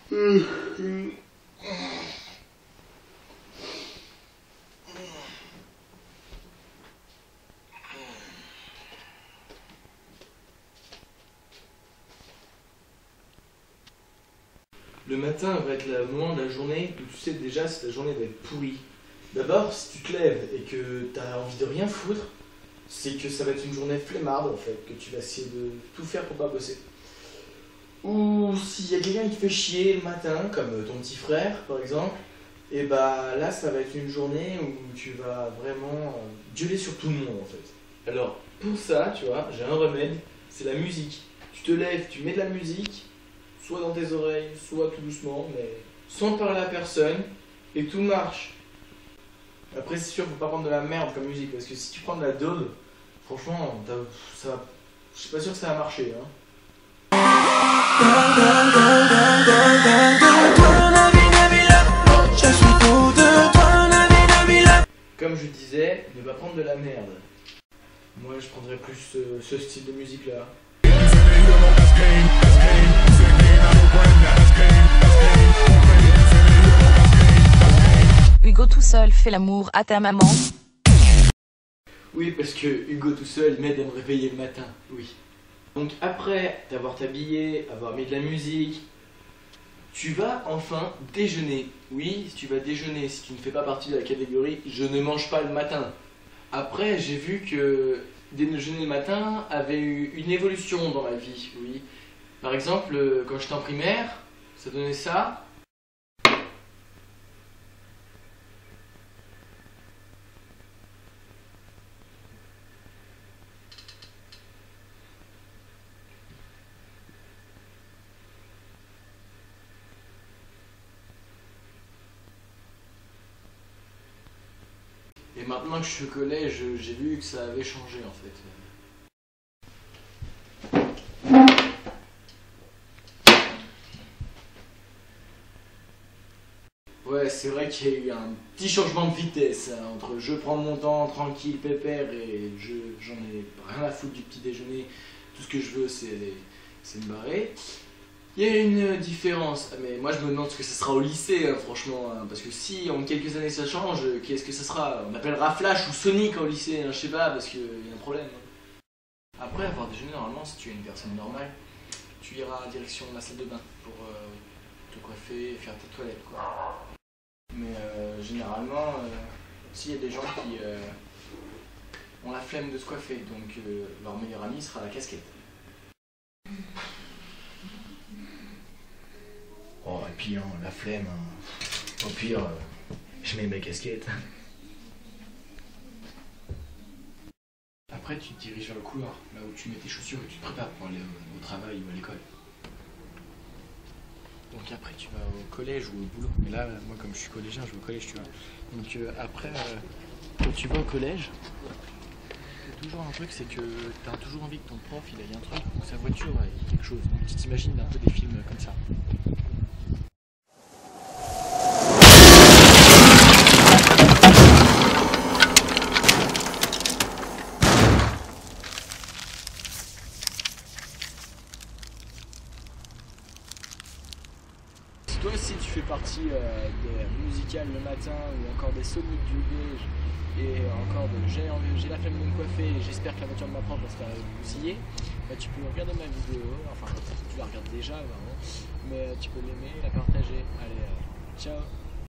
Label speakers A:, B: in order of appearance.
A: Le matin va être le moment de la journée où tu sais déjà si ta journée va être pourrie. D'abord, si tu te lèves et que tu as envie de rien foutre, c'est que ça va être une journée flemmarde en fait, que tu vas essayer de tout faire pour pas bosser. Ou s'il y a quelqu'un qui te fait chier le matin, comme ton petit frère par exemple, et bah là ça va être une journée où tu vas vraiment gueuler sur tout le monde en fait. Alors pour ça, tu vois, j'ai un remède, c'est la musique. Tu te lèves, tu mets de la musique, soit dans tes oreilles, soit tout doucement, mais sans parler à personne, et tout marche. Après c'est sûr, faut pas prendre de la merde comme musique, parce que si tu prends de la daube, franchement, ça, je suis pas sûr que ça va marcher. Hein. Comme je disais, ne pas prendre de la merde. Moi je prendrais plus ce style de musique là.
B: Hugo tout seul fait l'amour à ta maman.
A: Oui, parce que Hugo tout seul m'aide à me réveiller le matin, oui. Donc après t'avoir t'habillé, avoir mis de la musique, tu vas enfin déjeuner. Oui, tu vas déjeuner si tu ne fais pas partie de la catégorie je ne mange pas le matin. Après, j'ai vu que déjeuner le matin avait eu une évolution dans ma vie, oui. Par exemple, quand j'étais en primaire, ça donnait ça. Et maintenant que je suis au collège, j'ai vu que ça avait changé en fait. Ouais, c'est vrai qu'il y a eu un petit changement de vitesse hein, entre je prends mon temps tranquille, pépère et j'en ai rien à foutre du petit déjeuner. Tout ce que je veux, c'est me barrer. Il y a une différence, mais moi je me demande ce que ça sera au lycée, hein, franchement, hein, parce que si en quelques années ça change, qu'est-ce que ça sera? On appellera Flash ou Sonic au lycée, hein, je sais pas, parce qu'il y a un problème. Hein. Après avoir déjeuné, normalement, si tu es une personne normale, tu iras en direction de la salle de bain pour te coiffer et faire tes toilettes, quoi. Mais généralement, s'il y a des gens qui ont la flemme de se coiffer, donc leur meilleur ami sera la casquette. Oh, et puis hein, la flemme, hein. Au pire, je mets ma casquette. Après, tu te diriges vers le couloir, là où tu mets tes chaussures et tu te prépares pour aller au travail ou à l'école. Donc après, tu vas au collège ou au boulot. Mais là, moi, comme je suis collégien, je vais au collège, tu vois. Donc après, quand tu vas au collège, il y a toujours un truc, c'est que tu as toujours envie que ton prof, il ait un truc, ou sa voiture, ait quelque chose. Donc tu t'imagines un peu des films comme ça. Toi aussi tu fais partie des musicales le matin ou encore des Sonic du Gauge et encore de j'ai la flemme de me coiffer et j'espère que la voiture de ma prof va se faire bousiller, bah, tu peux regarder ma vidéo, enfin tu la regardes déjà vraiment, mais tu peux l'aimer, la partager. Allez, ciao.